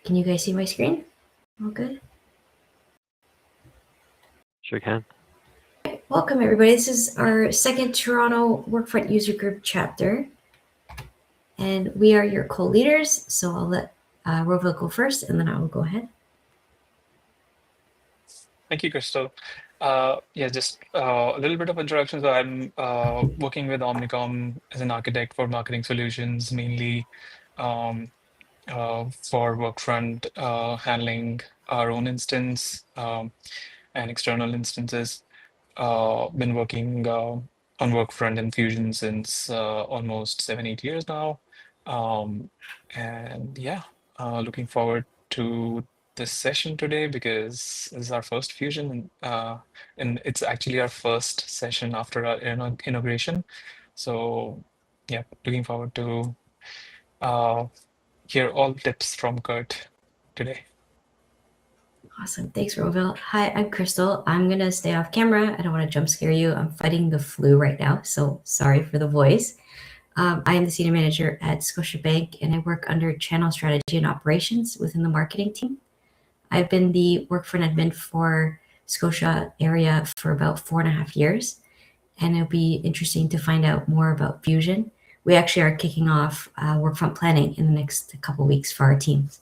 Can you guys see my screen? All good? Sure can. Welcome, everybody. This is our second Toronto Workfront User Group chapter. And we are your co-leaders. So I'll let Rovil go first, and then I will go ahead. Thank you, Crystal. Just a little bit of introduction. So I'm working with Omnicom as an architect for marketing solutions, mainly for Workfront, handling our own instance and external instances. Been working on Workfront and Fusion since almost 7-8 years now. Looking forward to this session today because this is our first Fusion and it's actually our first session after our inauguration. So yeah, looking forward to hear all tips from Kurt today. Awesome. Thanks, Rovil. Hi, I'm Crystal. I'm going to stay off camera. I don't want to jump scare you. I'm fighting the flu right now, so sorry for the voice. I am the Senior Manager at Scotiabank, and I work under Channel Strategy and Operations within the marketing team. I've been the Workfront admin for Scotia area for about 4.5 years, and it'll be interesting to find out more about Fusion. We actually are kicking off Workfront planning in the next couple of weeks for our teams.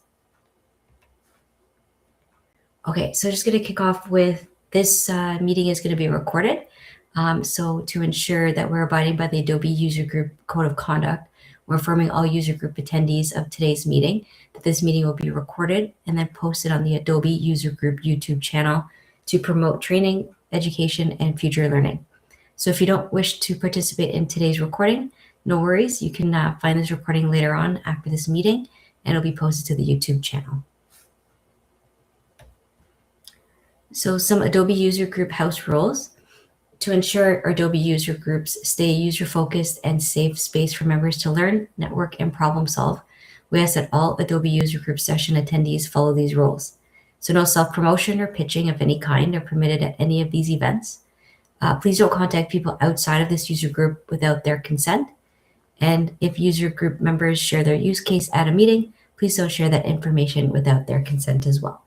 Okay, so just going to kick off with this meeting is going to be recorded. So to ensure that we're abiding by the Adobe User Group Code of Conduct, we're informing all user group attendees of today's meeting that this meeting will be recorded and then posted on the Adobe User Group YouTube channel to promote training, education, and future learning. So if you don't wish to participate in today's recording, no worries. You can find this recording later on after this meeting, and it'll be posted to the YouTube channel. So some Adobe User Group house rules. To ensure Adobe user groups stay user-focused and safe space for members to learn, network, and problem solve, we ask that all Adobe User Group session attendees follow these rules. So no self-promotion or pitching of any kind are permitted at any of these events. Please don't contact people outside of this user group without their consent. And if user group members share their use case at a meeting, please don't share that information without their consent as well.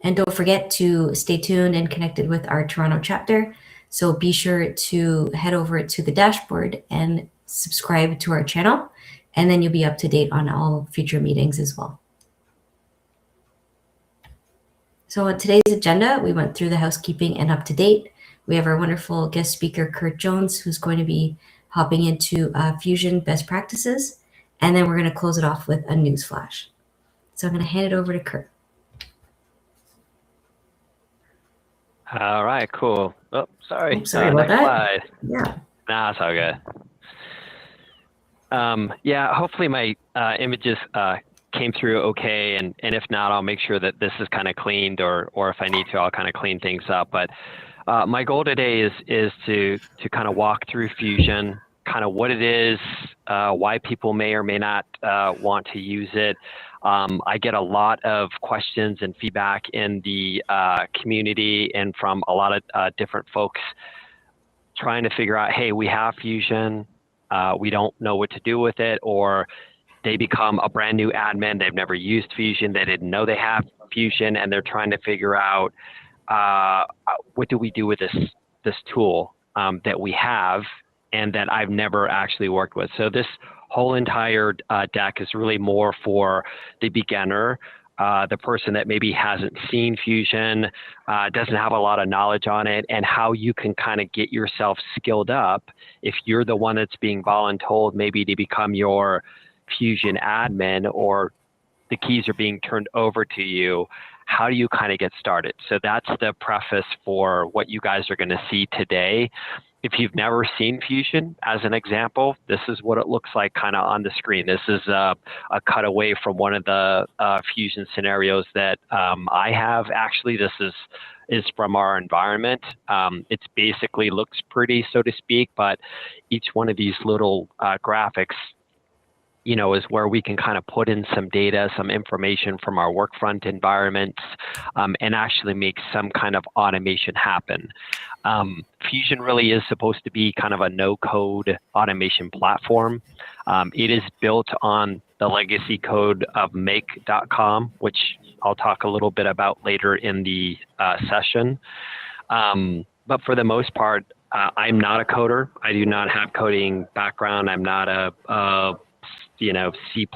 And don't forget to stay tuned and connected with our Toronto chapter. So be sure to head over to the dashboard and subscribe to our channel, and then you'll be up to date on all future meetings as well. So on today's agenda, we went through the housekeeping and up to date. We have our wonderful guest speaker, Kurt Jones, who's going to be hopping into Fusion best practices. And then we're going to close it off with a news flash. So I'm going to hand it over to Kurt. All right, cool. Oh, sorry. Oh, sorry about next that. Slide. Yeah. Nah, it's all good. Yeah, hopefully my images came through okay, and if not, I'll make sure that this is kind of cleaned, or if I need to, I'll kind of clean things up. But my goal today is to kind of walk through Fusion, kind of what it is, why people may or may not want to use it. I get a lot of questions and feedback in the community and from a lot of different folks trying to figure out, hey, we have Fusion, we don't know what to do with it, or they become a brand new admin, they've never used Fusion, they didn't know they have Fusion, and they're trying to figure out what do we do with this tool that we have and that I've never actually worked with. So this whole entire deck is really more for the beginner, the person that maybe hasn't seen Fusion, doesn't have a lot of knowledge on it, and how you can kind of get yourself skilled up if you're the one that's being voluntold maybe to become your Fusion admin, or the keys are being turned over to you. How do you kind of get started? So that's the preface for what you guys are going to see today. If you've never seen Fusion, as an example, this is what it looks like kind of on the screen. This is a cutaway from one of the Fusion scenarios that I have. Actually, this is from our environment. It's basically looks pretty, so to speak, but each one of these little graphics is where we can kind of put in some data, some information from our Workfront environments, and actually make some kind of automation happen. Fusion really is supposed to be kind of a no-code automation platform. It is built on the legacy code of make.com, which I'll talk a little bit about later in the session. But for the most part, I'm not a coder. I do not have coding background. I'm not a C++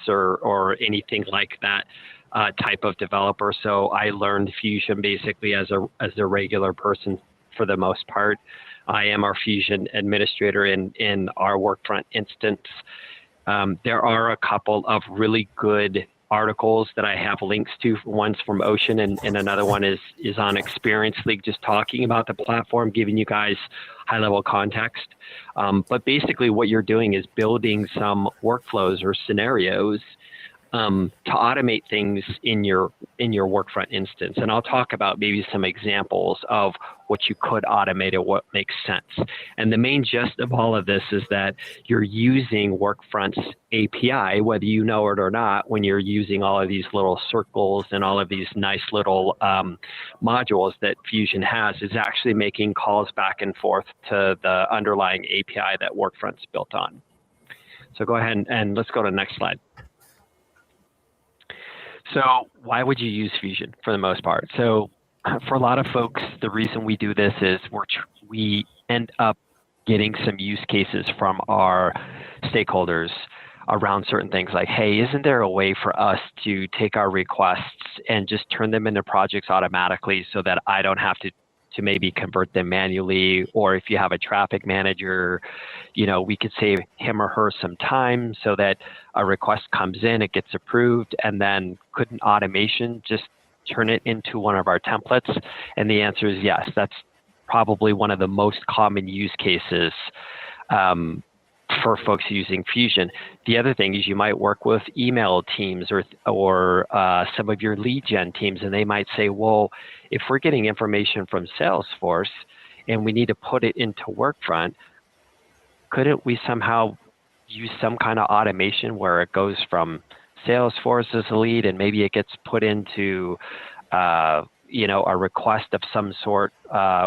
or anything like that type of developer. So I learned Fusion basically as a regular person for the most part. I am our Fusion administrator in our Workfront instance. There are a couple of really good articles that I have links to. One's from Ocean and another one is on Experience League, just talking about the platform, giving you guys high-level context. But basically what you're doing is building some workflows or scenarios to automate things in your Workfront instance. And I'll talk about maybe some examples of what you could automate and what makes sense. And the main gist of all of this is that you're using Workfront's API, whether you know it or not, when you're using all of these little circles and all of these nice little modules that Fusion has, is actually making calls back and forth to the underlying API that Workfront's built on. So go ahead and let's go to the next slide. So why would you use Fusion for the most part? So for a lot of folks, the reason we do this is we end up getting some use cases from our stakeholders around certain things like, hey, isn't there a way for us to take our requests and just turn them into projects automatically so that I don't have to maybe convert them manually? Or if you have a traffic manager, we could save him or her some time so that a request comes in, it gets approved, and then couldn't automation just turn it into one of our templates? And the answer is yes. That's probably one of the most common use cases for folks using Fusion. The other thing is you might work with email teams or some of your lead gen teams, and they might say, well, if we're getting information from Salesforce and we need to put it into Workfront, couldn't we somehow use some kind of automation where it goes from Salesforce as a lead and maybe it gets put into a request of some sort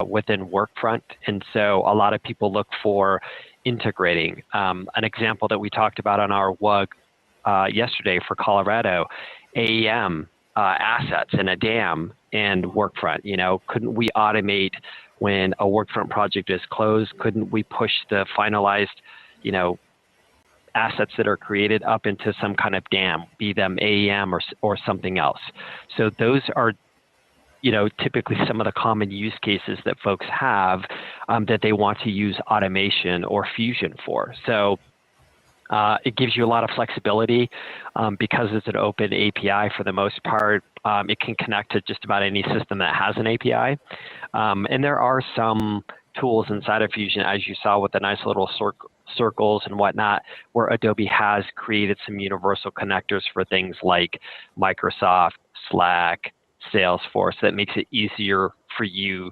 within Workfront? And so a lot of people look for integrating. An example that we talked about on our WUG yesterday for Colorado, AEM assets in a dam and Workfront. Couldn't we automate when a Workfront project is closed? Couldn't we push the finalized, assets that are created up into some kind of dam, be them AEM or something else? So those are typically some of the common use cases that folks have that they want to use automation or Fusion for. So it gives you a lot of flexibility because it's an open API for the most part. It can connect to just about any system that has an API. And there are some tools inside of Fusion, as you saw with the nice little circles and whatnot, where Adobe has created some universal connectors for things like Microsoft, Slack, Salesforce, that makes it easier for you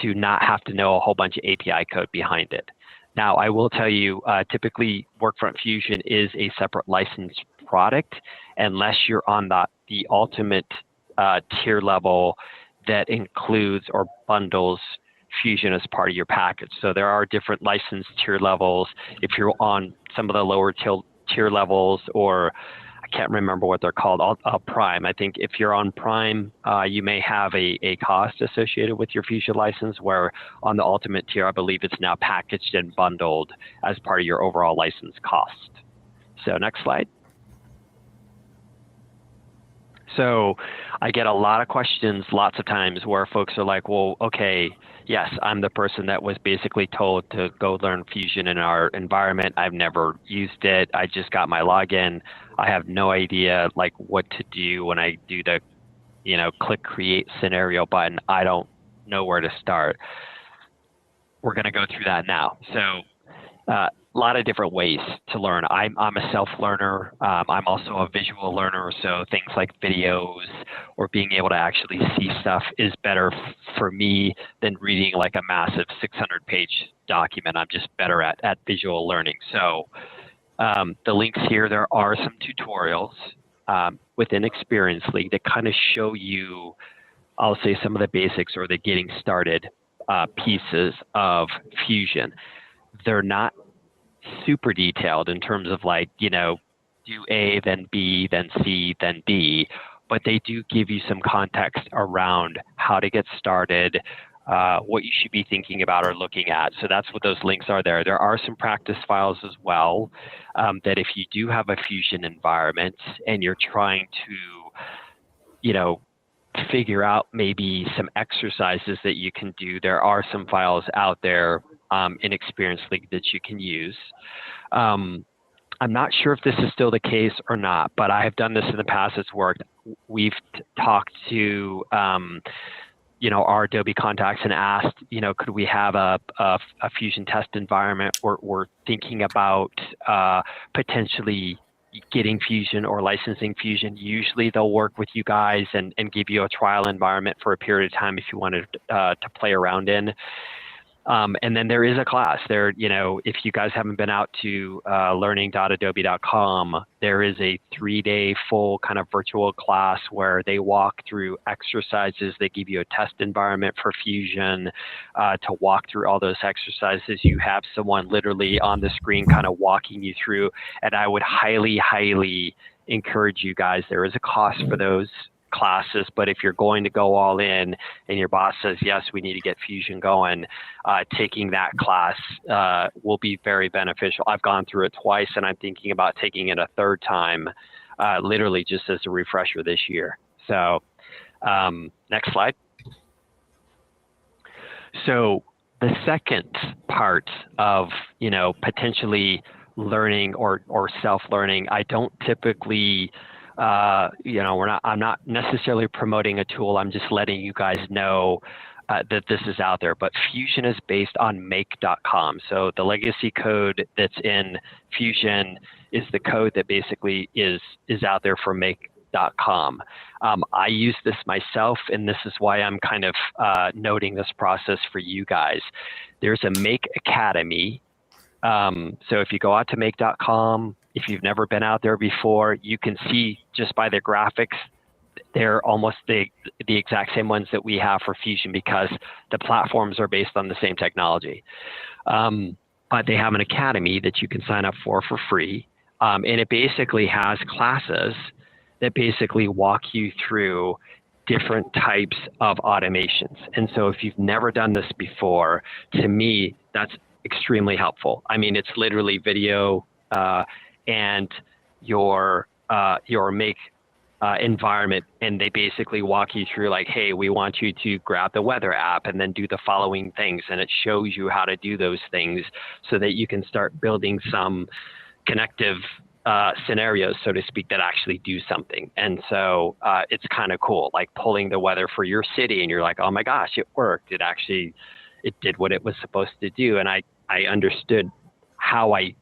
to not have to know a whole bunch of API code behind it. Now, I will tell you, typically Workfront Fusion is a separate licensed product unless you're on the ultimate tier level that includes or bundles Fusion as part of your package. So there are different licensed tier levels. If you're on some of the lower tier levels, or I can't remember what they're called, Prime. I think if you're on Prime, you may have a cost associated with your Fusion license, where on the ultimate tier, I believe it's now packaged and bundled as part of your overall license cost. So next slide. So I get a lot of questions lots of times where folks are like, well, okay, yes, I'm the person that was basically told to go learn Fusion in our environment. I've never used it. I just got my login. I have no idea like what to do when I do the, click create scenario button. I don't know where to start. We're going to go through that now. So a lot of different ways to learn. I'm a self-learner. I'm also a visual learner, so things like videos or being able to actually see stuff is better for me than reading like a massive 600-page document. I'm just better at visual learning. So The links here, there are some tutorials within Experience League that kind of show you, I'll say, some of the basics or the getting started pieces of Fusion. They're not super detailed in terms of like, you know, do A, then B, then C, then D, but they do give you some context around how to get started, what you should be thinking about or looking at. So that's what those links are there. There are some practice files as well that if you do have a Fusion environment and you're trying to, you know, figure out maybe some exercises that you can do, there are some files out there in Experience League that you can use. I'm not sure if this is still the case or not, but I have done this in the past. It's worked. We've talked to, you know, our Adobe contacts and asked, you know, could we have a Fusion test environment? We're thinking about potentially getting Fusion or licensing Fusion. Usually they'll work with you guys and give you a trial environment for a period of time if you wanted to play around in. And then there is a class there, you know, if you guys haven't been out to learning.adobe.com, there is a 3-day full kind of virtual class where they walk through exercises. They give you a test environment for Fusion to walk through all those exercises. You have someone literally on the screen kind of walking you through. And I would highly, highly encourage you guys. There is a cost for those classes, but if you're going to go all in and your boss says, yes, we need to get Fusion going, taking that class will be very beneficial. I've gone through it twice and I'm thinking about taking it a third time, literally just as a refresher this year. So next slide. So the second part of, you know, potentially learning or self-learning, I don't typically you know, I'm not necessarily promoting a tool. I'm just letting you guys know that this is out there. But Fusion is based on make.com. So the legacy code that's in Fusion is the code that basically is out there for make.com. I use this myself, and this is why I'm kind of noting this process for you guys. There's a Make Academy. So if you go out to make.com, if you've never been out there before, you can see just by the graphics, they're almost the exact same ones that we have for Fusion because the platforms are based on the same technology. But they have an academy that you can sign up for free. And it basically has classes that basically walk you through different types of automations. And so if you've never done this before, to me, that's extremely helpful. I mean, it's literally video and your make environment, and they basically walk you through like, hey, we want you to grab the weather app and then do the following things, and it shows you how to do those things so that you can start building some connective scenarios, so to speak, that actually do something. And so it's kind of cool, like pulling the weather for your city, and you're like, oh my gosh, it worked. It did what it was supposed to do, and I understood how I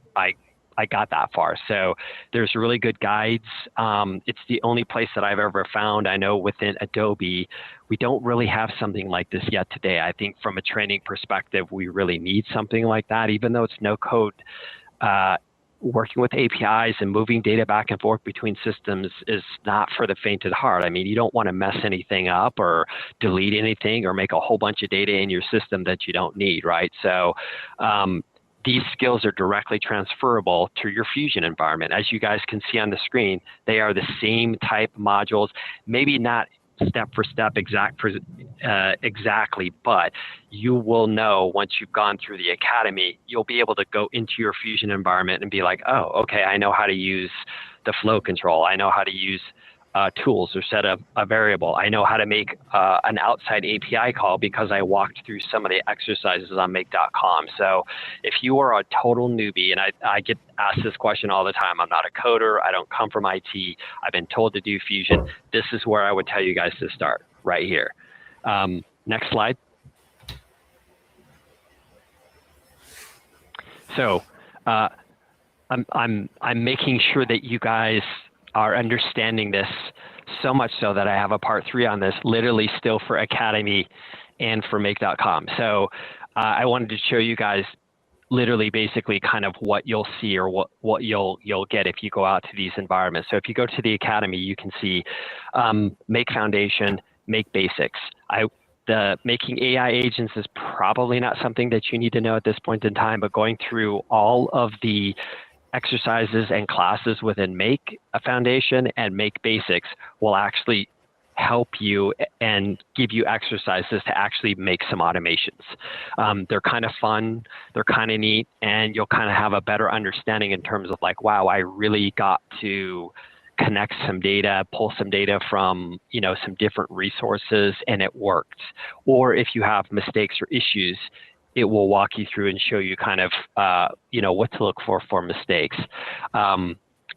got that far. So there's really good guides. It's the only place that I've ever found. I know within Adobe, we don't really have something like this yet today. I think from a training perspective, we really need something like that, even though it's no code. Working with APIs and moving data back and forth between systems is not for the faint of heart. I mean, you don't want to mess anything up or delete anything or make a whole bunch of data in your system that you don't need, right? So these skills are directly transferable to your Fusion environment. As you guys can see on the screen, they are the same type modules, maybe not step for step exactly, but you will know once you've gone through the academy, you'll be able to go into your Fusion environment and be like, oh, okay, I know how to use the flow control. I know how to use tools or set up a variable. I know how to make an outside API call because I walked through some of the exercises on make.com. So if you are a total newbie, and I get asked this question all the time, I'm not a coder, I don't come from IT, I've been told to do Fusion, this is where I would tell you guys to start, right here. Next slide. So I'm making sure that you guys are understanding this, so much so that I have a part 3 on this, literally still for Academy and for make.com. So I wanted to show you guys literally basically kind of what you'll see or what you'll get if you go out to these environments. So if you go to the Academy, you can see make foundation, make basics. The making AI agents is probably not something that you need to know at this point in time, but going through all of the exercises and classes within Make a Foundation and Make Basics will actually help you and give you exercises to actually make some automations. They're kind of fun, they're kind of neat, and you'll kind of have a better understanding in terms of like, wow, I really got to connect some data, pull some data from, some different resources, and it worked. Or if you have mistakes or issues, it will walk you through and show you kind of, what to look for mistakes.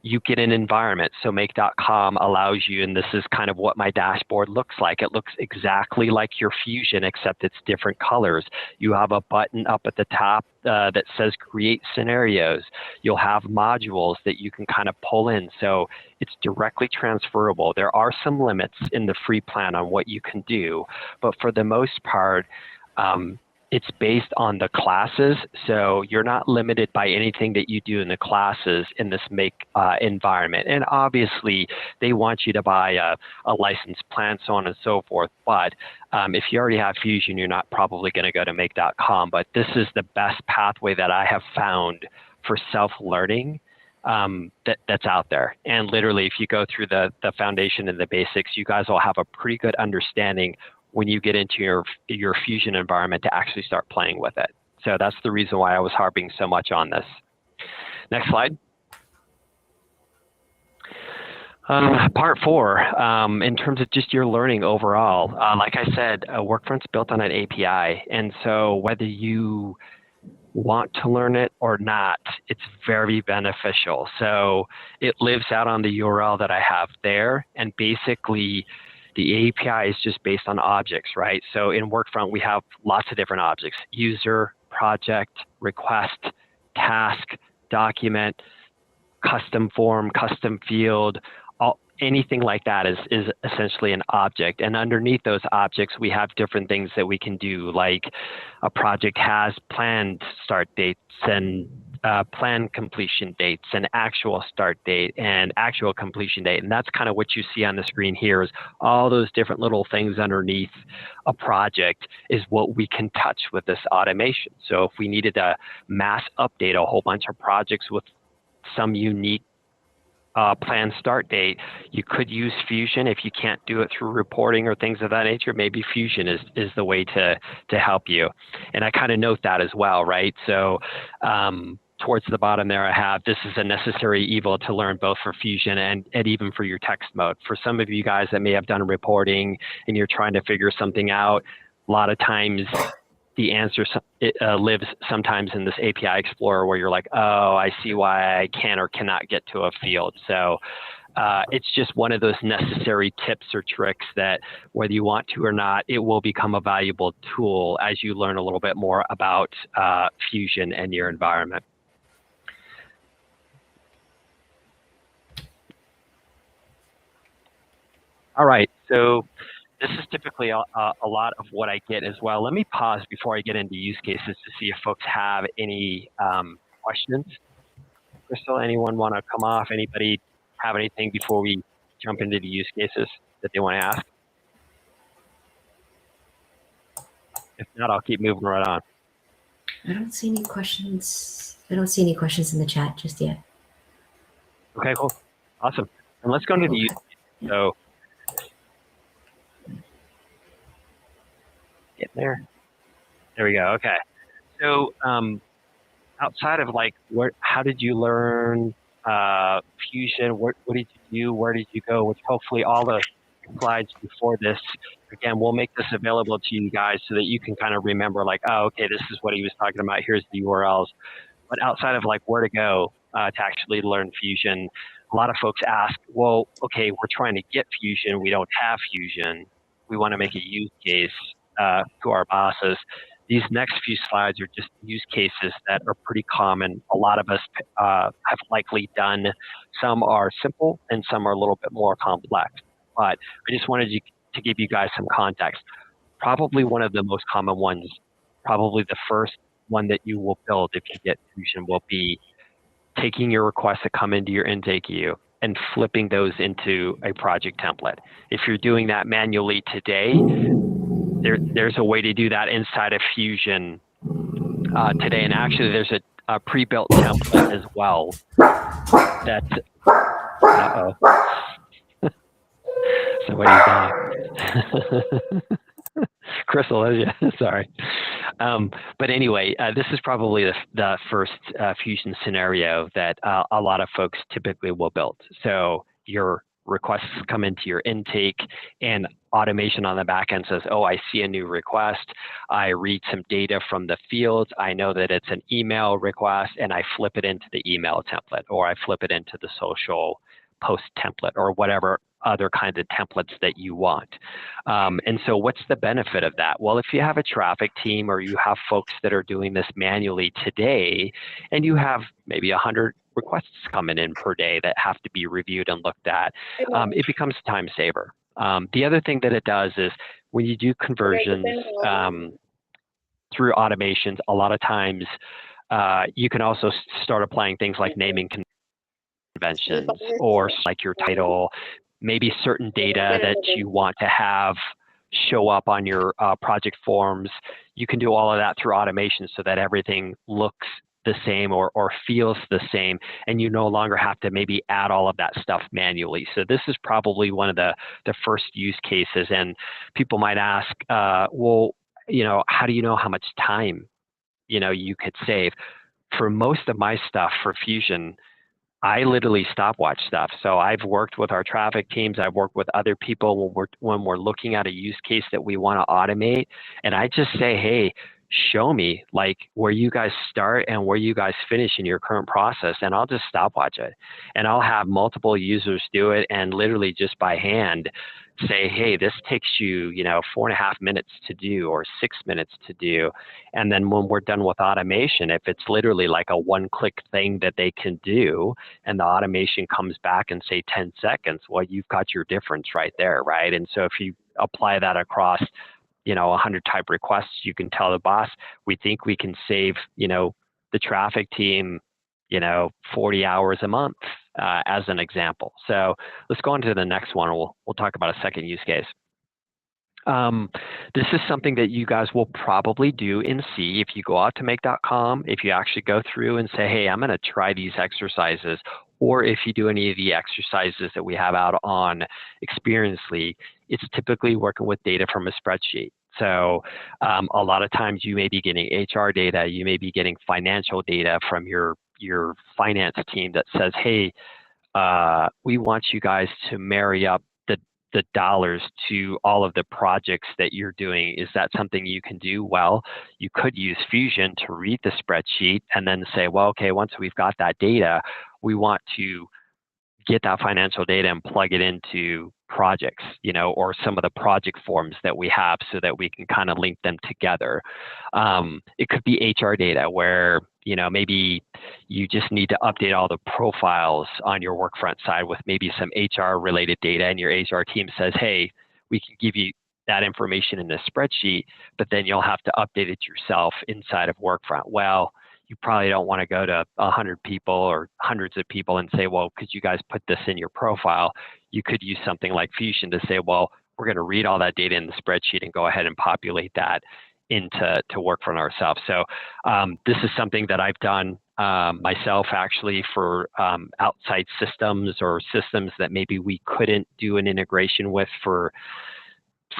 You get an environment. So make.com allows you, and this is kind of what my dashboard looks like. It looks exactly like your Fusion, except it's different colors. You have a button up at the top that says create scenarios. You'll have modules that you can kind of pull in. So it's directly transferable. There are some limits in the free plan on what you can do, but for the most part, it's based on the classes, so you're not limited by anything that you do in the classes in this Make environment. And obviously, they want you to buy a licensed plan, so on and so forth. But if you already have Fusion, you're not probably going to go to make.com. But this is the best pathway that I have found for self-learning that's out there. And literally, if you go through the foundation and the basics, you guys will have a pretty good understanding when you get into your Fusion environment to actually start playing with it. So that's the reason why I was harping so much on this. Next slide. Part 4, in terms of just your learning overall, like I said, Workfront's built on an API. And so whether you want to learn it or not, it's very beneficial. So it lives out on the URL that I have there. And basically, the API is just based on objects, right? So in Workfront, we have lots of different objects: user, project, request, task, document, custom form, custom field. Anything like that is essentially an object. And underneath those objects, we have different things that we can do, like a project has planned start dates and plan completion dates and actual start date and actual completion date. And that's kind of what you see on the screen here is all those different little things underneath a project is what we can touch with this automation. So if we needed to mass update a whole bunch of projects with some unique planned start date, you could use Fusion. If you can't do it through reporting or things of that nature, maybe Fusion is the way to help you. And I kind of note that as well, right? So towards the bottom there, I have, this is a necessary evil to learn both for Fusion and even for your text mode. For some of you guys that may have done reporting and you're trying to figure something out, a lot of times the answer lives sometimes in this API Explorer where you're like, oh, I see why I can or cannot get to a field. So it's just one of those necessary tips or tricks that whether you want to or not, it will become a valuable tool as you learn a little bit more about Fusion and your environment. All right, so this is typically a lot of what I get as well. Let me pause before I get into use cases to see if folks have any questions. Crystal, anyone want to come off? Anybody have anything before we jump into the use cases that they want to ask? If not, I'll keep moving right on. I don't see any questions. I don't see any questions in the chat just yet. Okay, cool. Awesome. And let's go into the use cases. So get there. There we go. Okay. So outside of like, how did you learn Fusion? What did you do? Where did you go? Which hopefully all the slides before this, again, we'll make this available to you guys so that you can kind of remember like, oh, okay, this is what he was talking about. Here's the URLs. But outside of like where to go to actually learn Fusion, a lot of folks ask, well, okay, we're trying to get Fusion. We don't have Fusion. We want to make a use case to our bosses. These next few slides are just use cases that are pretty common. A lot of us have likely done. Some are simple and some are a little bit more complex. But I just wanted to give you guys some context. Probably one of the most common ones, probably the first one that you will build if you get Fusion will be taking your requests that come into your intake queue and flipping those into a project template. If you're doing that manually today, there's a way to do that inside of Fusion today. And actually, there's a pre-built template as well. That's somebody's dying. Crystal, yeah, sorry. But anyway, this is probably the first Fusion scenario that a lot of folks typically will build. So your requests come into your intake and automation on the back end says, oh, I see a new request. I read some data from the fields. I know that it's an email request and I flip it into the email template, or I flip it into the social post template, or whatever other kinds of templates that you want. And so what's the benefit of that? Well, if you have a traffic team or you have folks that are doing this manually today, and you have maybe 100 requests coming in per day that have to be reviewed and looked at, it becomes a time saver. The other thing that it does is when you do conversions through automations, a lot of times you can also start applying things like naming conventions, or like your title, maybe certain data that you want to have show up on your project forms. You can do all of that through automation so that everything looks the same or feels the same, and you no longer have to maybe add all of that stuff manually. So this is probably one of the first use cases. And people might ask, well, how do you know how much time, you could save? For most of my stuff for Fusion, I literally stopwatch stuff. So I've worked with our traffic teams. I've worked with other people when we're looking at a use case that we want to automate. And I just say, hey, show me like where you guys start and where you guys finish in your current process. And I'll just stopwatch it. And I'll have multiple users do it and literally just by hand say, hey, this takes you, 4.5 minutes to do or 6 minutes to do. And then when we're done with automation, if it's literally like a one-click thing that they can do, and the automation comes back and say 10 seconds, well, you've got your difference right there, right? And so if you apply that across, 100 type requests, you can tell the boss, we think we can save, the traffic team, 40 hours a month, as an example. So let's go on to the next one. We'll talk about a second use case. This is something that you guys will probably do in C if you go out to make.com, if you actually go through and say, hey, I'm going to try these exercises, or if you do any of the exercises that we have out on Experiencely, it's typically working with data from a spreadsheet. So a lot of times you may be getting HR data, you may be getting financial data from your finance team that says, hey, we want you guys to marry up the dollars to all of the projects that you're doing. Is that something you can do? Well, you could use Fusion to read the spreadsheet and then say, well, okay, once we've got that data, we want to get that financial data and plug it into projects, or some of the project forms that we have so that we can kind of link them together. It could be HR data where, maybe you just need to update all the profiles on your Workfront side with maybe some HR related data, and your HR team says, hey, we can give you that information in a spreadsheet, but then you'll have to update it yourself inside of Workfront. Well, you probably don't want to go to 100 people or hundreds of people and say, well, could you guys put this in your profile? You could use something like Fusion to say, well, we're going to read all that data in the spreadsheet and go ahead and populate that into Workfront ourselves. So this is something that I've done myself actually for outside systems or systems that maybe we couldn't do an integration with for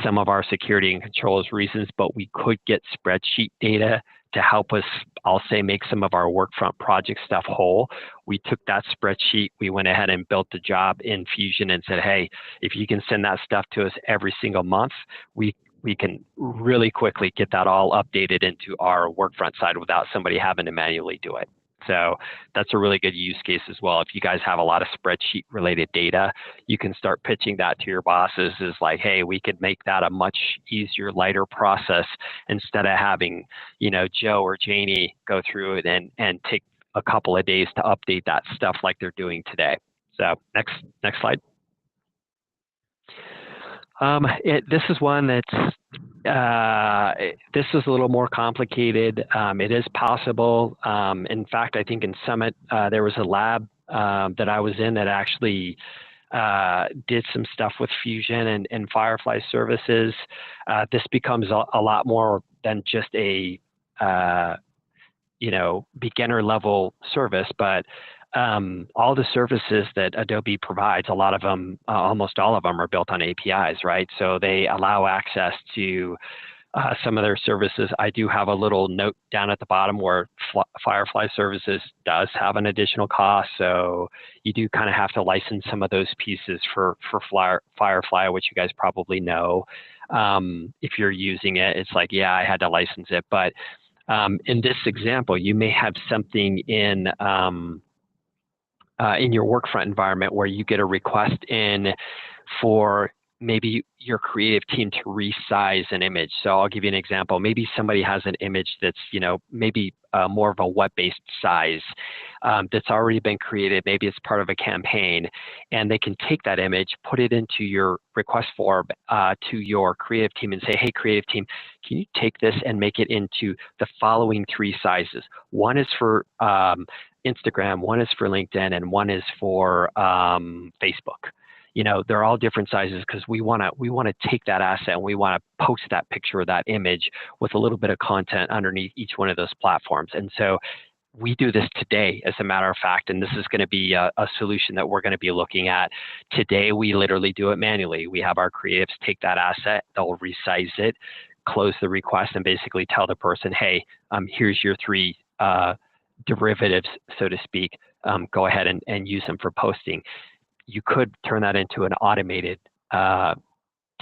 some of our security and controls reasons, but we could get spreadsheet data to help us, I'll say, make some of our Workfront project stuff whole. We took that spreadsheet, we went ahead and built the job in Fusion and said, hey, if you can send that stuff to us every single month, we can really quickly get that all updated into our Workfront side without somebody having to manually do it. So that's a really good use case as well. If you guys have a lot of spreadsheet related data, you can start pitching that to your bosses as like, hey, we could make that a much easier, lighter process instead of having, Joe or Janie go through it and take a couple of days to update that stuff like they're doing today. So next slide. This is one that's this is a little more complicated. It is possible. In fact, I think in Summit there was a lab that I was in that actually did some stuff with Fusion and Firefly services. This becomes a lot more than just a beginner level service, but all the services that Adobe provides, a lot of them, almost all of them are built on APIs, right? So they allow access to some of their services. I do have a little note down at the bottom where Firefly services does have an additional cost. So you do kind of have to license some of those pieces for Firefly, which you guys probably know. If you're using it, it's like, yeah, I had to license it. But in this example, you may have something in your Workfront environment where you get a request in for maybe your creative team to resize an image. So I'll give you an example. Maybe somebody has an image that's, maybe more of a web-based size that's already been created. Maybe it's part of a campaign, and they can take that image, put it into your request form to your creative team and say, hey, creative team, can you take this and make it into the following 3 sizes? One is for Instagram, one is for LinkedIn, and one is for Facebook. They're all different sizes because we want to take that asset and we want to post that picture or that image with a little bit of content underneath each one of those platforms. And so we do this today, as a matter of fact, and this is going to be a solution that we're going to be looking at today. We literally do it manually. We have our creatives take that asset, they'll resize it, close the request, and basically tell the person, hey, here's your 3 derivatives, so to speak. Go ahead and use them for posting. You could turn that into an automated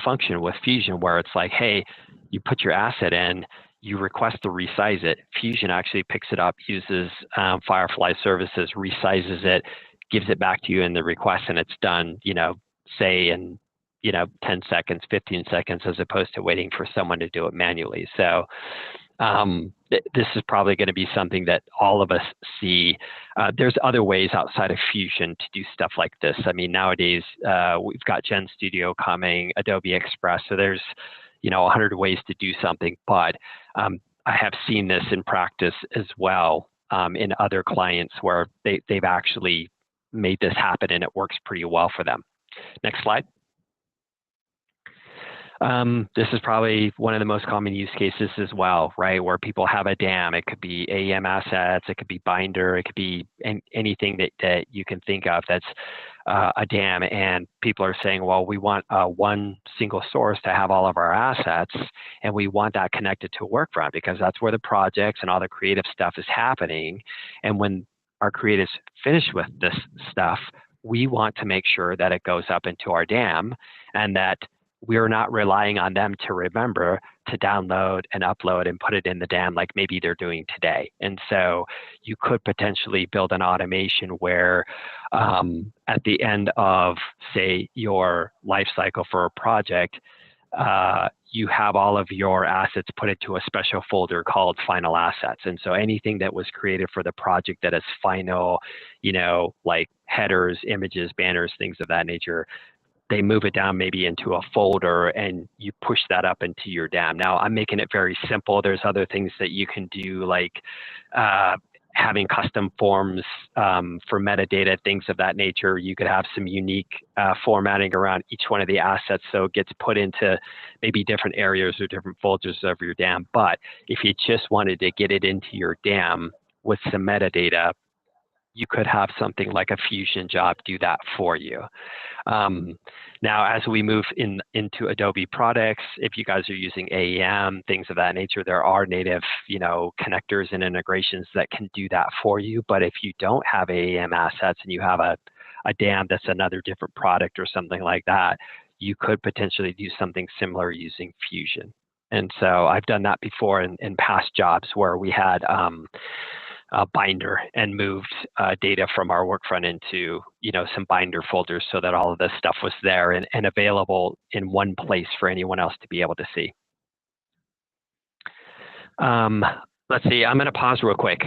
function with Fusion where it's like, hey, you put your asset in, you request to resize it. Fusion actually picks it up, uses Firefly services, resizes it, gives it back to you in the request, and it's done, say in 10 seconds, 15 seconds, as opposed to waiting for someone to do it manually. So this is probably going to be something that all of us see. There's other ways outside of Fusion to do stuff like this. I mean, nowadays we've got Gen Studio coming, Adobe Express, so there's 100 ways to do something. But I have seen this in practice as well in other clients where they've actually made this happen, and it works pretty well for them. Next slide. This is probably one of the most common use cases as well, right? Where people have a DAM. It could be AEM assets, it could be binder, it could be anything that you can think of that's a DAM. And people are saying, well, we want one single source to have all of our assets, and we want that connected to Workfront because that's where the projects and all the creative stuff is happening. And when our creatives finish with this stuff, we want to make sure that it goes up into our DAM and that we're not relying on them to remember to download and upload and put it in the DAM like maybe they're doing today. And so you could potentially build an automation where at the end of, say, your life cycle for a project, you have all of your assets put into a special folder called final assets. And so anything that was created for the project that is final, like headers, images, banners, things of that nature, they move it down maybe into a folder and you push that up into your DAM. Now, I'm making it very simple. There's other things that you can do, like having custom forms for metadata, things of that nature. You could have some unique formatting around each one of the assets so it gets put into maybe different areas or different folders of your DAM. But if you just wanted to get it into your DAM with some metadata, you could have something like a Fusion job do that for you. Now, as we move into Adobe products, if you guys are using AEM, things of that nature, there are native, connectors and integrations that can do that for you. But if you don't have AEM assets and you have a DAM that's another different product or something like that, you could potentially do something similar using Fusion. And so I've done that before in past jobs where we had binder and moved data from our Workfront into some binder folders so that all of this stuff was there and available in one place for anyone else to be able to see. Let's see, I'm going to pause real quick.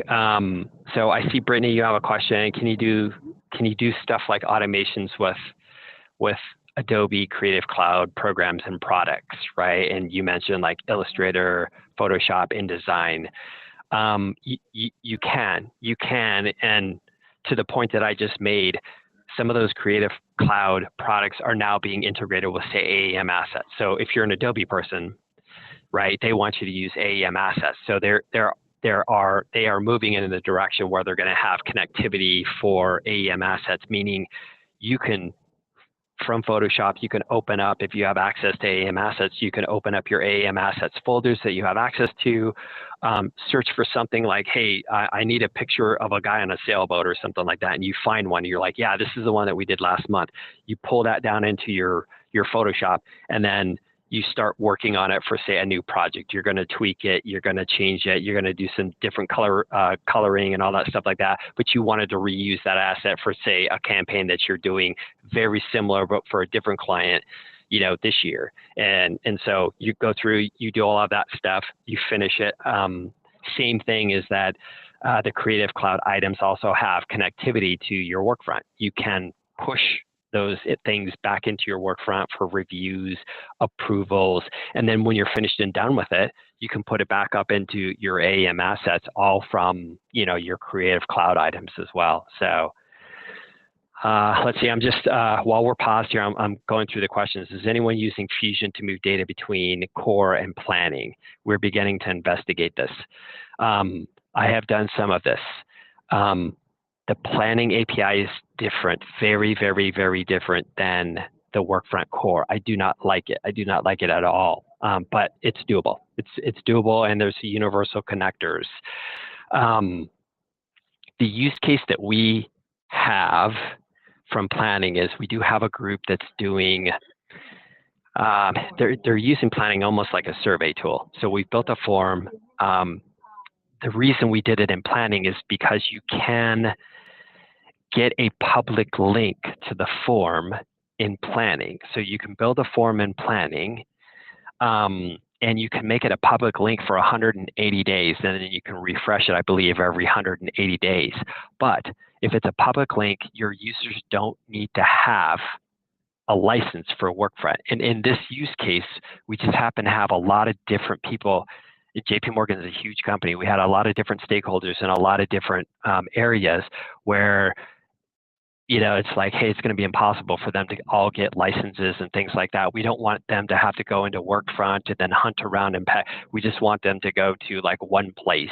So I see, Brittany, you have a question. Can you do stuff like automations with Adobe Creative Cloud programs and products, right? And you mentioned like Illustrator, Photoshop, InDesign. You can, and to the point that I just made, some of those Creative Cloud products are now being integrated with, say, AEM assets. So if you're an Adobe person, right, they want you to use AEM assets. So they are moving in the direction where they're going to have connectivity for AEM assets, meaning you can, from Photoshop, you can open up, if you have access to AEM assets, you can open up your AEM assets folders that you have access to, search for something like, hey, I need a picture of a guy on a sailboat or something like that, and you find one, you're like, yeah, this is the one that we did last month. You pull that down into your Photoshop, and then you start working on it for, say, a new project. You're going to tweak it, you're going to change it, you're going to do some different coloring and all that stuff like that, but you wanted to reuse that asset for, say, a campaign that you're doing very similar, but for a different client, this year. And so you go through, you do all of that stuff, you finish it. Same thing is that the Creative Cloud items also have connectivity to your Workfront. You can push those things back into your Workfront for reviews, approvals, and then when you're finished and done with it, you can put it back up into your AEM assets, all from your Creative Cloud items as well. So let's see. I'm just while we're paused here, I'm going through the questions. Is anyone using Fusion to move data between core and planning? We're beginning to investigate this. I have done some of this. The planning API is different, very, very, very different than the Workfront core. I do not like it. I do not like it at all. But it's doable. It's doable, and there's universal connectors. The use case that we have from planning is we do have a group that's doing. They're using planning almost like a survey tool. So we've built a form. The reason we did it in planning is because you can get a public link to the form in planning. So you can build a form in planning, and you can make it a public link for 180 days, and then you can refresh it, I believe, every 180 days. But if it's a public link, your users don't need to have a license for Workfront. And in this use case, we just happen to have a lot of different people. JP Morgan is a huge company. We had a lot of different stakeholders in a lot of different areas where it's like, hey, it's going to be impossible for them to all get licenses and things like that. We don't want them to have to go into Workfront and then hunt around and pay. We just want them to go to like one place.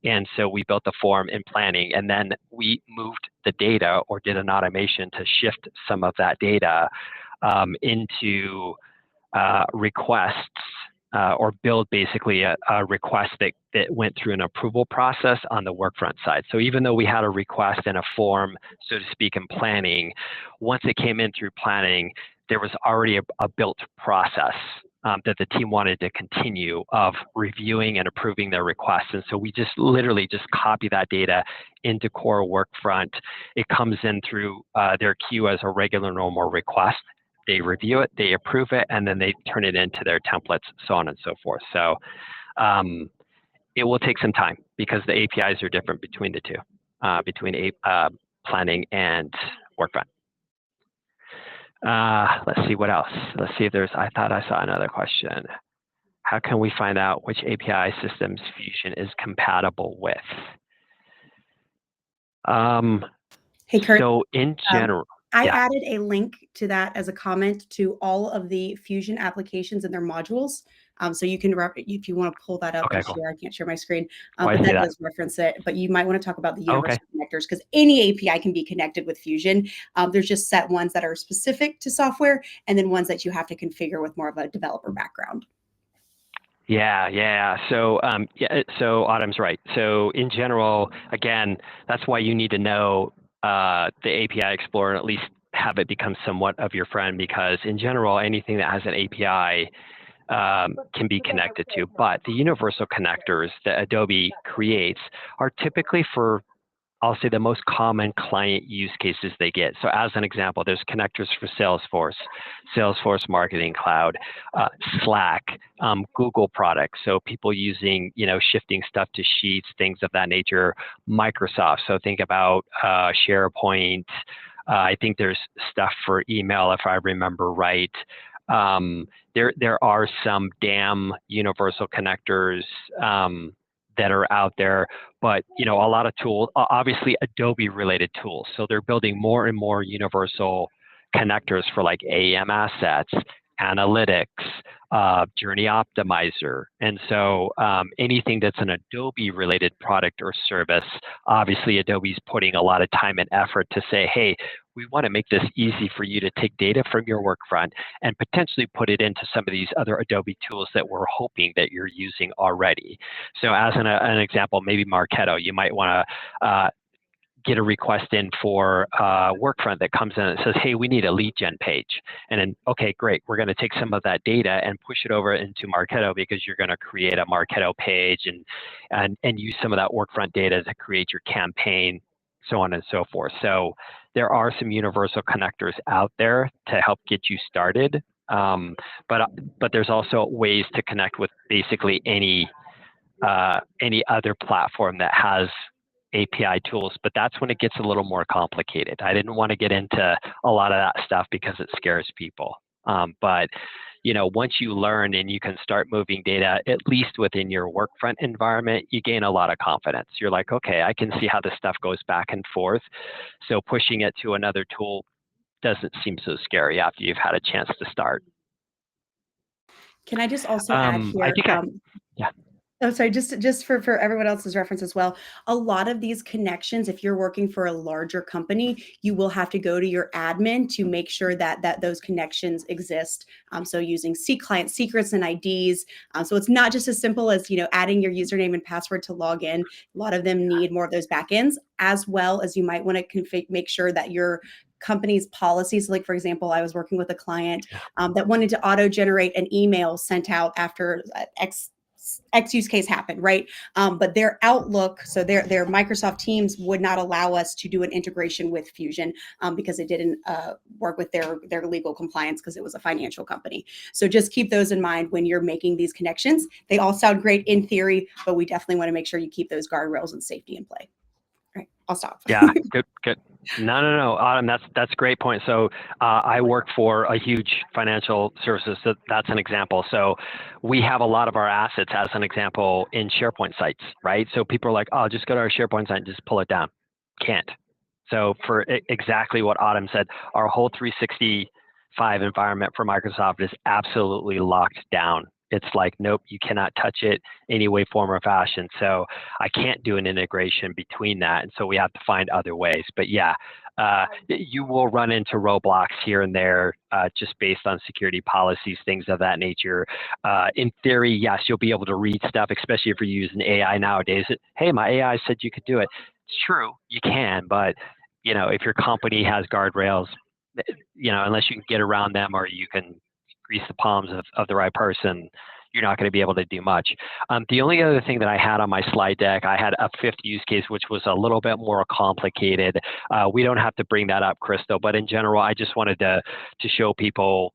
And so we built the form in planning, and then we moved the data, or did an automation to shift some of that data into requests, or build basically a request that went through an approval process on the Workfront side. So even though we had a request and a form, so to speak, in planning, once it came in through planning, there was already a built process that the team wanted to continue of reviewing and approving their requests. And so we just literally just copy that data into core Workfront. It comes in through their queue as a regular normal request. They review it, they approve it, and then they turn it into their templates, so on and so forth. So it will take some time because the APIs are different between the two, between planning and Workfront. Let's see what else. Let's see if I thought I saw another question. How can we find out which API systems Fusion is compatible with? Hey, Kurt. So in general, I added a link to that as a comment to all of the Fusion applications and their modules. So you can, if you want to pull that up and share, I can't share my screen, but that does reference it. But you might want to talk about the universal connectors, because any API can be connected with Fusion. There's just set ones that are specific to software, and then ones that you have to configure with more of a developer background. Yeah. So so Autumn's right. So in general, again, that's why you need to know the API Explorer, and at least have it become somewhat of your friend, because in general, anything that has an API can be connected to. But the universal connectors that Adobe creates are typically for, I'll say, the most common client use cases they get. So as an example, there's connectors for Salesforce, Salesforce Marketing Cloud, Slack, Google products. So people using, shifting stuff to Sheets, things of that nature. Microsoft. So think about SharePoint, I think there's stuff for email, if I remember right. There are some DAM universal connectors that are out there, but a lot of tools, obviously Adobe related tools. So they're building more and more universal connectors for like AEM assets, analytics, Journey Optimizer. And so anything that's an Adobe related product or service, obviously Adobe's putting a lot of time and effort to say, hey, we want to make this easy for you to take data from your Workfront and potentially put it into some of these other Adobe tools that we're hoping that you're using already. So as an example, maybe Marketo, you might want to get a request in for Workfront that comes in and says, hey, we need a lead gen page. And then, okay, great. We're going to take some of that data and push it over into Marketo because you're going to create a Marketo page and use some of that Workfront data to create your campaign, so on and so forth. So there are some universal connectors out there to help get you started. But there's also ways to connect with basically any other platform that has API tools, but that's when it gets a little more complicated. I didn't want to get into a lot of that stuff because it scares people. But once you learn and you can start moving data, at least within your Workfront environment, you gain a lot of confidence. You're like, okay, I can see how this stuff goes back and forth. So pushing it to another tool doesn't seem so scary after you've had a chance to start. Can I just also add here? Yeah. Oh, sorry, just for everyone else's reference as well. A lot of these connections, if you're working for a larger company, you will have to go to your admin to make sure that those connections exist. So using client secrets and IDs. So it's not just as simple as adding your username and password to log in. A lot of them need more of those backends, as well as you might want to make sure that your company's policies. Like, for example, I was working with a client that wanted to auto-generate an email sent out after X use case happened, right? But their Outlook, so their Microsoft Teams would not allow us to do an integration with Fusion because it didn't work with their legal compliance because it was a financial company. So just keep those in mind when you're making these connections. They all sound great in theory, but we definitely want to make sure you keep those guardrails and safety in play. All right, I'll stop. Yeah, good. No, Autumn, that's a great point. So I work for a huge financial services, so that's an example. So we have a lot of our assets, as an example, in SharePoint sites, right? So people are like, oh, just go to our SharePoint site and just pull it down. Can't. So for exactly what Autumn said, our whole 365 environment for Microsoft is absolutely locked down. It's like, nope, you cannot touch it any way, form, or fashion. So I can't do an integration between that. And so we have to find other ways. But yeah, you will run into roadblocks here and there just based on security policies, things of that nature. In theory, yes, you'll be able to read stuff, especially if you're using AI nowadays. Hey, my AI said you could do it. It's true, you can, but if your company has guardrails, unless you can get around them or you can grease the palms of the right person, you're not going to be able to do much. The only other thing that I had on my slide deck, I had a fifth use case, which was a little bit more complicated. We don't have to bring that up, Crystal, but in general, I just wanted to show people,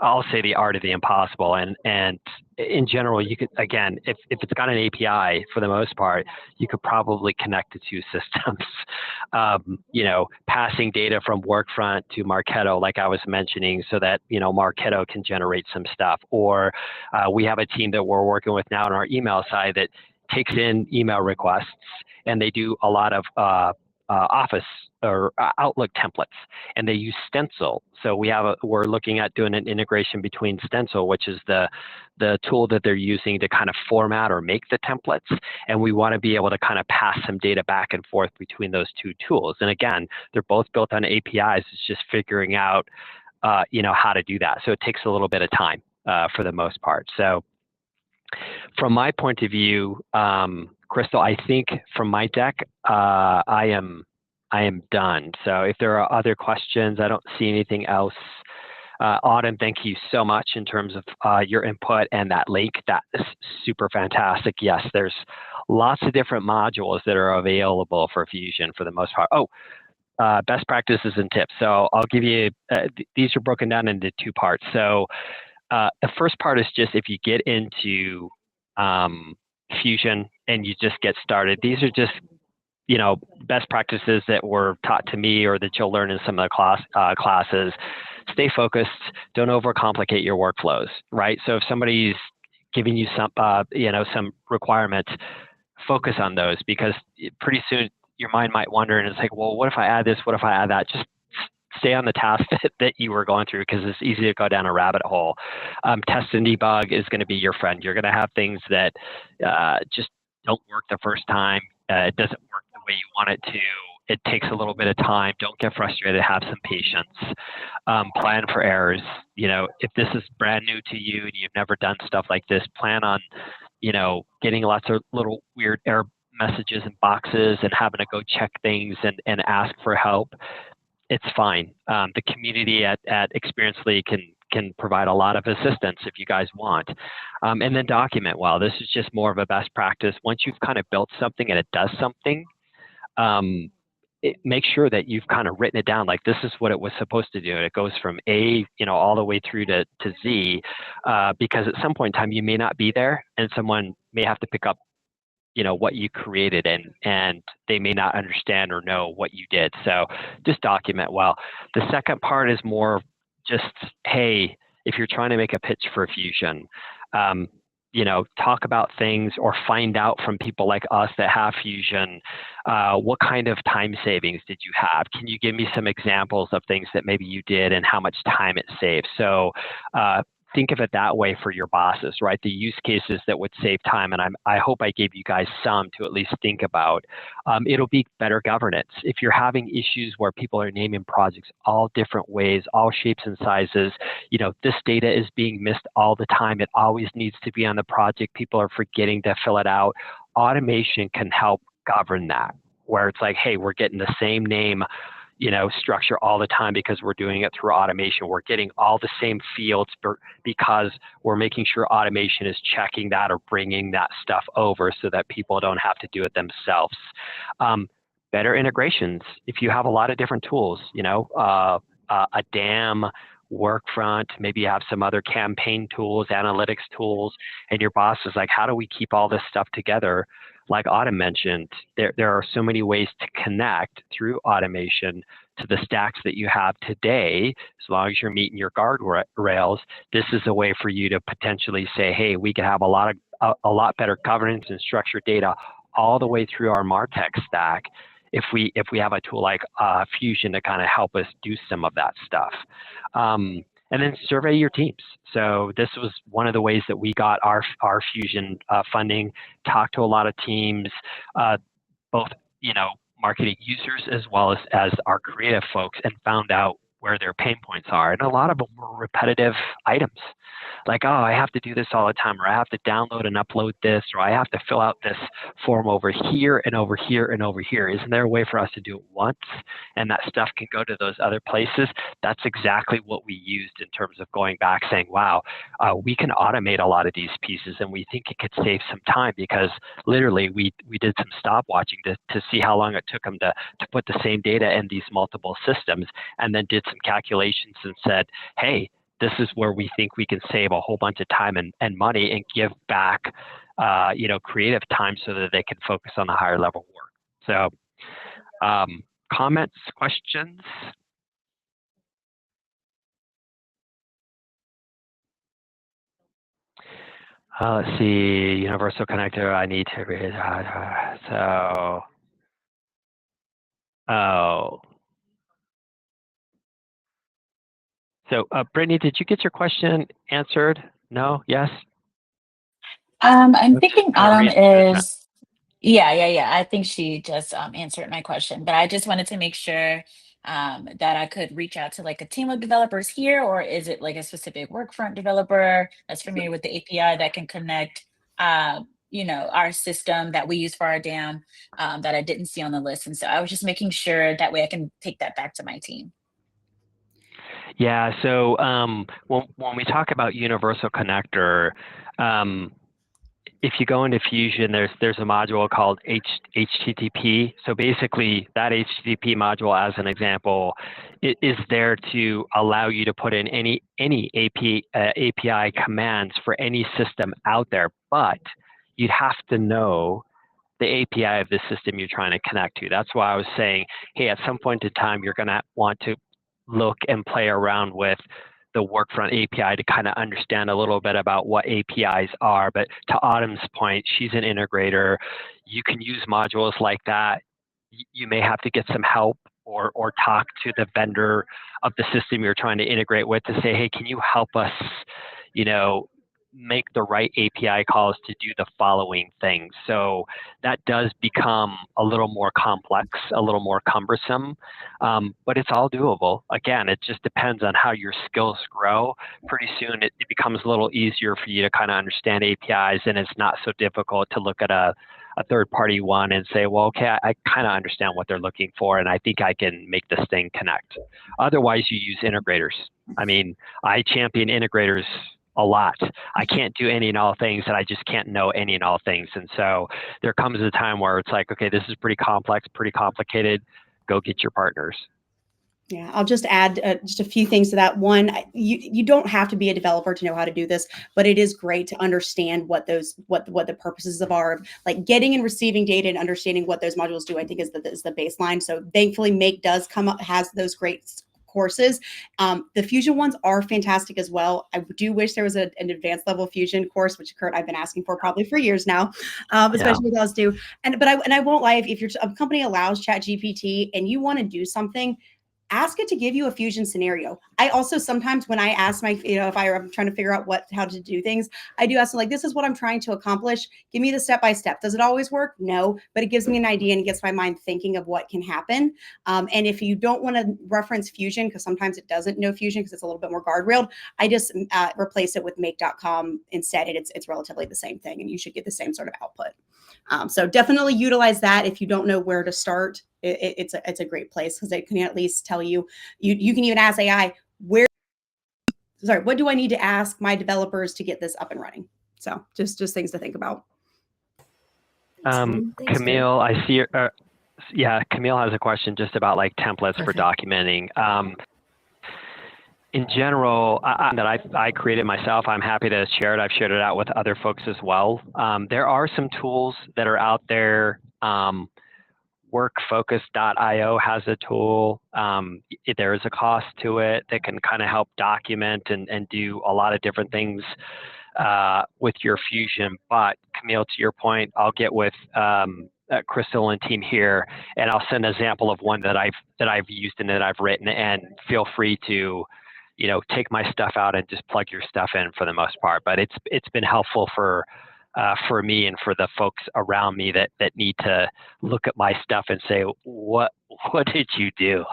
I'll say the art of the impossible. And in general, you could, again, if it's got an API, for the most part, you could probably connect the two systems. Passing data from Workfront to Marketo, like I was mentioning, so that, Marketo can generate some stuff. Or we have a team that we're working with now on our email side that takes in email requests, and they do a lot of Office or Outlook templates, and they use Stencil. So we're looking at doing an integration between Stencil, which is the tool that they're using to kind of format or make the templates, and we want to be able to kind of pass some data back and forth between those two tools. And again, they're both built on APIs. It's just figuring out, how to do that. So it takes a little bit of time for the most part. So from my point of view, Crystal, I think from my deck, I am done. So if there are other questions, I don't see anything else. Autumn, thank you so much in terms of your input and that link. That is super fantastic. Yes, there's lots of different modules that are available for Fusion for the most part. Oh, best practices and tips. So I'll give you, these are broken down into two parts. So the first part is just if you get into Fusion and you just get started, these are just best practices that were taught to me or that you'll learn in some of the classes. Stay focused. Don't overcomplicate your workflows, right? So if somebody's giving you some requirements, focus on those, because pretty soon your mind might wander and it's like, well, what if I add this? What if I add that? Just stay on the task that you were going through, because it's easy to go down a rabbit hole. Test and debug is going to be your friend. You're going to have things that just don't work the first time. It doesn't work the way you want it to. It takes a little bit of time. Don't get frustrated. Have some patience. Plan for errors. If this is brand new to you and you've never done stuff like this, plan on, getting lots of little weird error messages and boxes and having to go check things and ask for help. It's fine. The community at Experiencely can provide a lot of assistance if you guys want. And then document well. This is just more of a best practice. Once you've kind of built something and it does something, make sure that you've kind of written it down, like this is what it was supposed to do. It goes from A, all the way through to Z, because at some point in time you may not be there, and someone may have to pick up what you created, and they may not understand or know what you did. So just document well. The second part is more just, hey, if you're trying to make a pitch for Fusion, talk about things or find out from people like us that have Fusion, what kind of time savings did you have? Can you give me some examples of things that maybe you did and how much time it saved? So think of it that way for your bosses, right? The use cases that would save time, and I hope I gave you guys some to at least think about. It'll be better governance. If you're having issues where people are naming projects all different ways, all shapes and sizes, this data is being missed all the time. It always needs to be on the project. People are forgetting to fill it out. Automation can help govern that, where it's like, hey, we're getting the same name structure all the time because we're doing it through automation. We're getting all the same fields because we're making sure automation is checking that or bringing that stuff over so that people don't have to do it themselves. Better integrations. If you have a lot of different tools, a DAM, Workfront, maybe you have some other campaign tools, analytics tools, and your boss is like, how do we keep all this stuff together? Like Autumn mentioned, there are so many ways to connect through automation to the stacks that you have today. As long as you're meeting your guardrails, this is a way for you to potentially say, hey, we can have a lot better governance and structured data all the way through our MarTech stack if we have a tool like Fusion to kind of help us do some of that stuff. And then survey your teams. So this was one of the ways that we got our Fusion funding. Talked to a lot of teams, both marketing users as well as our creative folks, and found out where their pain points are. And a lot of them were repetitive items, like, oh, I have to do this all the time, or I have to download and upload this, or I have to fill out this form over here and over here and over here. Isn't there a way for us to do it once and that stuff can go to those other places? That's exactly what we used in terms of going back saying, wow, we can automate a lot of these pieces, and we think it could save some time, because literally we did some stopwatching to see how long it took them to put the same data in these multiple systems, and then did some calculations and said, hey, this is where we think we can save a whole bunch of time and money and give back, creative time so that they can focus on the higher level work. So comments, questions? Let's see, universal connector, I need to, So, Brittany, did you get your question answered? No? Yes? I'm thinking Autumn is, yeah. I think she just answered my question, but I just wanted to make sure that I could reach out to like a team of developers here, or is it like a specific Workfront developer that's familiar with the API that can connect, our system that we use for our DAM that I didn't see on the list. And so I was just making sure that way I can take that back to my team. Yeah, so when we talk about universal connector, if you go into Fusion, there's a module called HTTP. So basically, that HTTP module, as an example, is there to allow you to put in any API commands for any system out there. But you'd have to know the API of the system you're trying to connect to. That's why I was saying, hey, at some point in time, you're going to want to look and play around with the Workfront API to kind of understand a little bit about what APIs are. But to Autumn's point, she's an integrator. You can use modules like that. You may have to get some help or talk to the vendor of the system you're trying to integrate with to say, hey, can you help us, make the right API calls to do the following things. So that does become a little more complex, a little more cumbersome, but it's all doable. Again, it just depends on how your skills grow. Pretty soon it becomes a little easier for you to kind of understand APIs, and it's not so difficult to look at a third-party one and say, well, okay, I kind of understand what they're looking for, and I think I can make this thing connect. Otherwise, you use integrators. I mean, I champion integrators a lot. I can't do any and all things, and I just can't know any and all things. And so there comes a time where it's like, okay, this is pretty complex, pretty complicated. Go get your partners. Yeah, I'll just add just a few things to that. One, you don't have to be a developer to know how to do this, but it is great to understand what the purposes are, like getting and receiving data and understanding what those modules do. I think is the baseline. So thankfully, Make does come up, has those great courses. The Fusion ones are fantastic as well. I do wish there was an advanced level Fusion course, which Kurt, I've been asking for probably for years now, especially with us too. But I won't lie, if a company allows ChatGPT and you want to do something, ask it to give you a Fusion scenario. I also sometimes when I ask my, if I'm trying to figure out how to do things, I do ask them like, this is what I'm trying to accomplish. Give me the step-by-step. Does it always work? No, but it gives me an idea and it gets my mind thinking of what can happen. And if you don't want to reference Fusion, because sometimes it doesn't know Fusion because it's a little bit more guardrailed, I just replace it with make.com instead. And it's relatively the same thing and you should get the same sort of output. So definitely utilize that. If you don't know where to start, it's a great place because it can at least tell you, you can even ask AI, what do I need to ask my developers to get this up and running? So just things to think about. Camille, I see, Camille has a question just about like templates for documenting. In general, that I created myself, I'm happy to share it. I've shared it out with other folks as well. There are some tools that are out there. Workfocus.io has a tool. There is a cost to it that can kind of help document and do a lot of different things with your Fusion. But Camille, to your point, I'll get with Crystal and team here, and I'll send an example of one that I've used and that I've written. And feel free to, take my stuff out and just plug your stuff in for the most part. But it's been helpful for me and for the folks around me that need to look at my stuff and say, what did you do?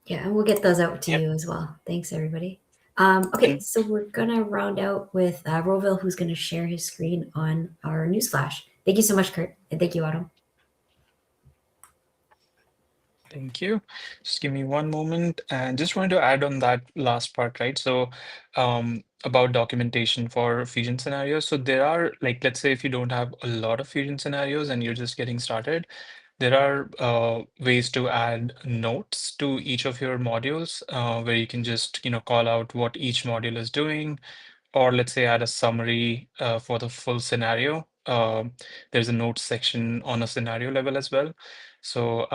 Yeah, and we'll get those out to you as well. Thanks, everybody. Okay, so we're going to round out with Roville, who's going to share his screen on our newsflash. Thank you so much, Kurt, and thank you, Autumn. Thank you. Just give me one moment. And just wanted to add on that last part, right? So about documentation for Fusion scenarios. So there are, like, let's say if you don't have a lot of Fusion scenarios and you're just getting started, there are ways to add notes to each of your modules where you can just, call out what each module is doing, or let's say add a summary for the full scenario. There's a notes section on a scenario level as well. So,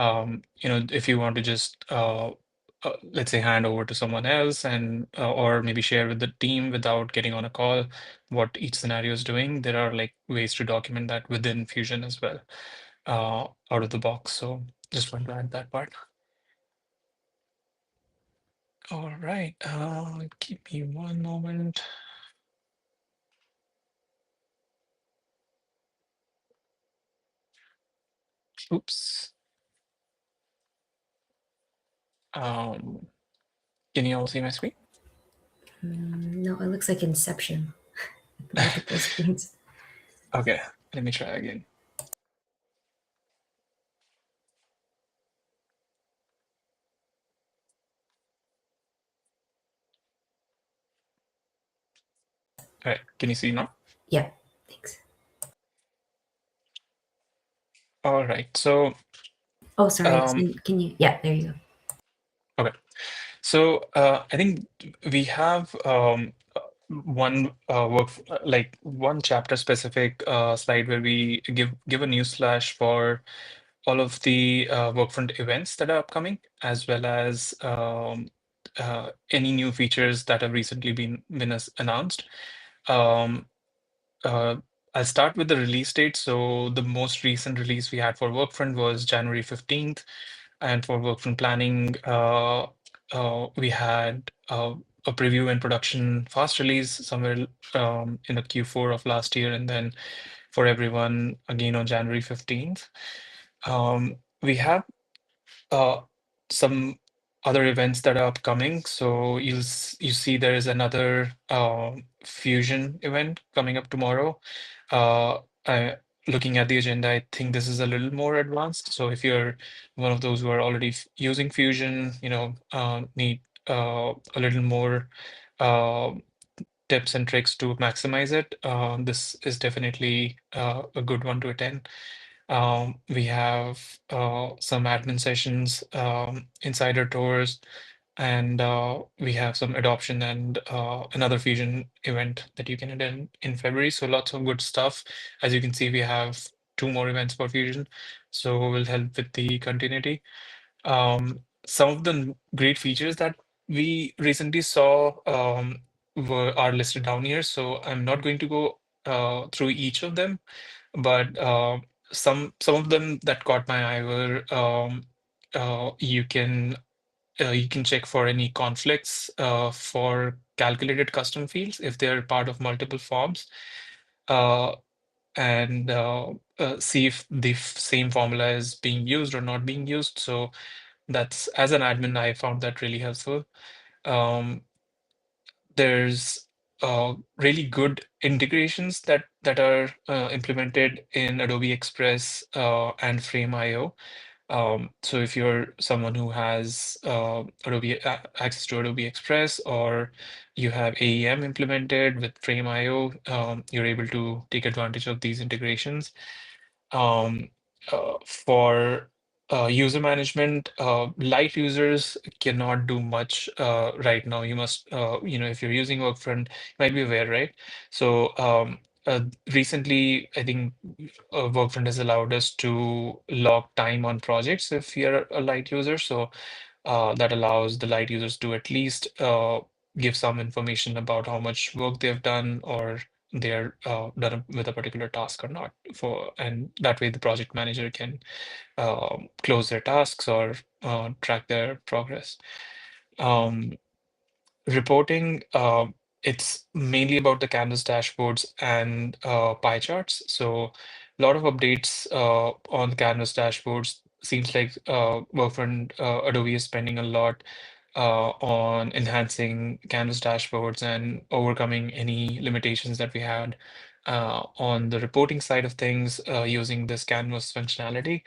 if you want to just, let's say, hand over to someone else and or maybe share with the team without getting on a call what each scenario is doing, there are like ways to document that within Fusion as well, out of the box. So just want to add that part. All right, give me one moment. Oops. Can you all see my screen? No, it looks like Inception. Multiple screens. Okay, let me try again. All right, can you see now? Yeah, thanks. All right, so. Oh, sorry. Can you? Yeah, there you go. Okay, so I think we have one one chapter specific slide where we give a newsflash for all of the Workfront events that are upcoming, as well as any new features that have recently been announced. Um, uh, I'll start with the release date. So the most recent release we had for Workfront was January 15th, and for Workfront planning, we had a preview and production fast release somewhere in the Q4 of last year, and then for everyone again on January 15th. We have uh, some other events that are upcoming. So you see there is another Fusion event coming up tomorrow. I, looking at the agenda, I think this is a little more advanced. So if you're one of those who are already using Fusion, need a little more uh, tips and tricks to maximize it, this is definitely a good one to attend. We have some admin sessions, insider tours, and we have some adoption and another Fusion event that you can attend in February. So lots of good stuff. As you can see, we have two more events for Fusion, so will help with the continuity. Some of the great features that we recently saw are listed down here. So I'm not going to go through each of them, but some of them that caught my eye were you can check for any conflicts for calculated custom fields if they're part of multiple forms, uh, and see if the same formula is being used or not being used. So that's, as an admin, I found that really helpful. Um, there's really good integrations that are implemented in Adobe Express and Frame.io. So if you're someone who has access to Adobe Express, or you have AEM implemented with Frame.io, you're able to take advantage of these integrations. Um, for user management, light users cannot do much right now. You must, if you're using Workfront, you might be aware, right? So recently, I think Workfront has allowed us to log time on projects if you're a light user. So that allows the light users to at least give some information about how much work they've done, or they're done with a particular task or not. And that way the project manager can close their tasks or track their progress. Um, Reporting, it's mainly about the Canvas dashboards and pie charts. So a lot of updates on the Canvas dashboards. Seems like Workfront Adobe is spending a lot on enhancing Canvas dashboards and overcoming any limitations that we had on the reporting side of things using this Canvas functionality.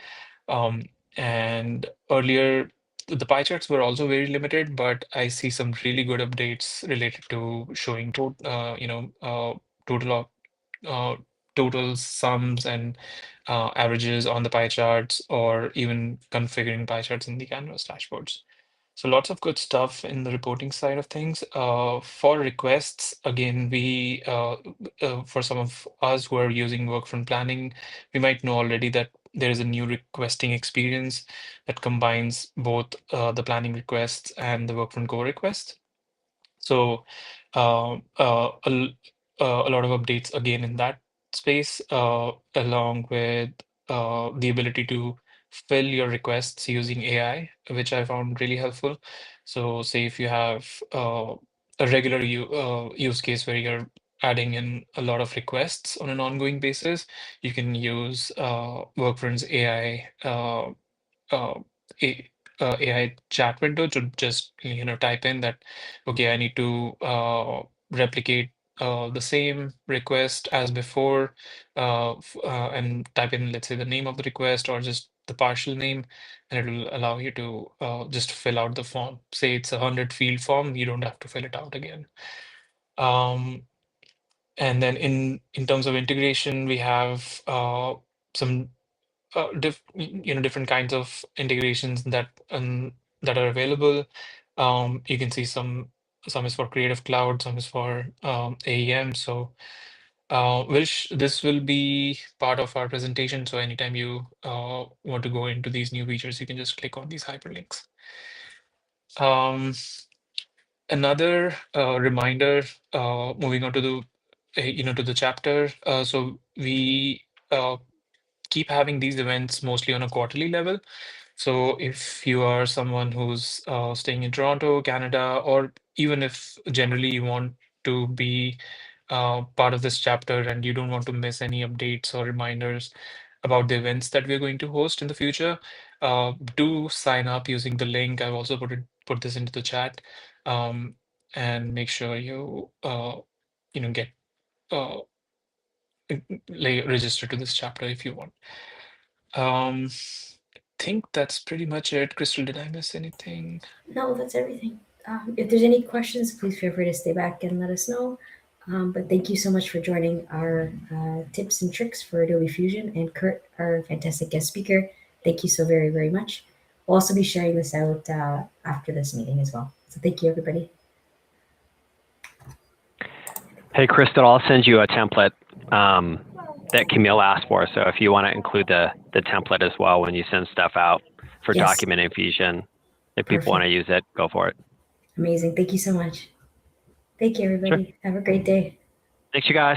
Um, and earlier, the pie charts were also very limited, but I see some really good updates related to showing total of uh, total sums and averages on the pie charts, or even configuring pie charts in the Canvas dashboards. So lots of good stuff in the reporting side of things. For requests, again, for some of us who are using Workfront planning, we might know already that there is a new requesting experience that combines both the planning requests and the Workfront Go requests. So uh, uh, a, l- a lot of updates again in that space, along with the ability to fill your requests using AI, which I found really helpful. So say if you have a regular use case where you're adding in a lot of requests on an ongoing basis, you can use Workfront's uh, a, AI chat window to just type in that, okay, I need to replicate the same request as before, and type in, let's say, the name of the request or just the partial name, and it will allow you to just fill out the form. Say it's a 100 field form, you don't have to fill it out again. Um, and then in terms of integration, we have some different kinds of integrations that are available. You can see some some is for Creative Cloud, some is for AEM. So this will be part of our presentation. So anytime you want to go into these new features, you can just click on these hyperlinks. Another reminder, moving on to the to the chapter. So we keep having these events mostly on a quarterly level. So if you are someone who's staying in Toronto, Canada, or even if generally you want to be part of this chapter and you don't want to miss any updates or reminders about the events that we're going to host in the future, do sign up using the link. I've also put this into the chat, and make sure you get uh, like register to this chapter if you want. Think that's pretty much it. Crystal, did I miss anything? No, that's everything. If there's any questions, please feel free to stay back and let us know. But thank you so much for joining our tips and tricks for Adobe Fusion, and Kurt, our fantastic guest speaker. Thank you so very, very much. We'll also be sharing this out after this meeting as well. So thank you, everybody. Hey, Crystal, I'll send you a template that Camille asked for. So if you want to include the template as well when you send stuff out for Yes. documenting Fusion, if people want to use it, go for it. Amazing. Thank you so much. Thank you, everybody. Sure. Have a great day. Thanks, you guys.